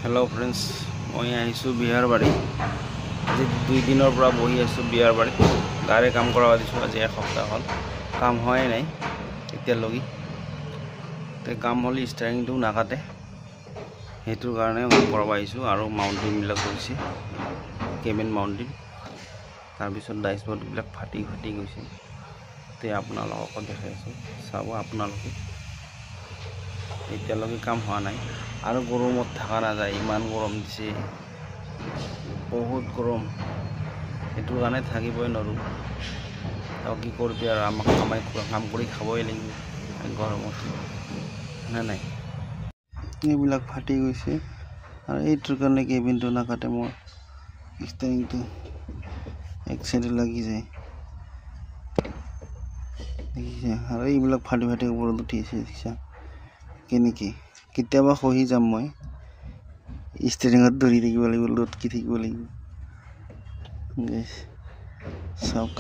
hello friends मैं आईसु बिहारबाड़ी आज 2 दिनर পৰা বহি আছো বিহাৰবাড়ী গাড়ী কাম কৰা দিছো আজি এক সপ্তাহ হল কাম হয় নাই এতিয়া লগি তে কাম হলি ষ্টাৰিংটো নাকাটে হেতুৰ কাৰণে কাম কৰা আহিছো আৰু মাউন্টিং বিলাক কৰিছে কেবিন মাউন্টিং তাৰ পিছত ডাইসবোৰ্ড বিলাক ফাটি গৈছে তে আপোনালোকক দেখাই আছো চাব আপোনালোকে এতিয়া লগি কাম হোৱা নাই আৰু গৰমত থাকা না যায় ইমান গৰম দিছে বহুত গৰম এটো কাৰণে থাকিবই নৰু তাও কি কৰবি আৰ আমাক কাম কৰি খাবই লাগিব গৰমত না নাই এইবিলাক ফাটি গৈছে আৰু এইটোৰ কাৰণে কেবিনটো না কাটে মোৰ ষ্টাৰিংটো এক সাইডে লাগি যায় দেখিছে আৰু এইবিলাক ফাটি ওপৰত উঠিছে দেখিছা কেনেকে কেতিয়াবা খহি যাম মই ষ্টাৰিংত ধৰি থাকিব লাগিব লটকি থাকিব লাগিব গাইস চাওক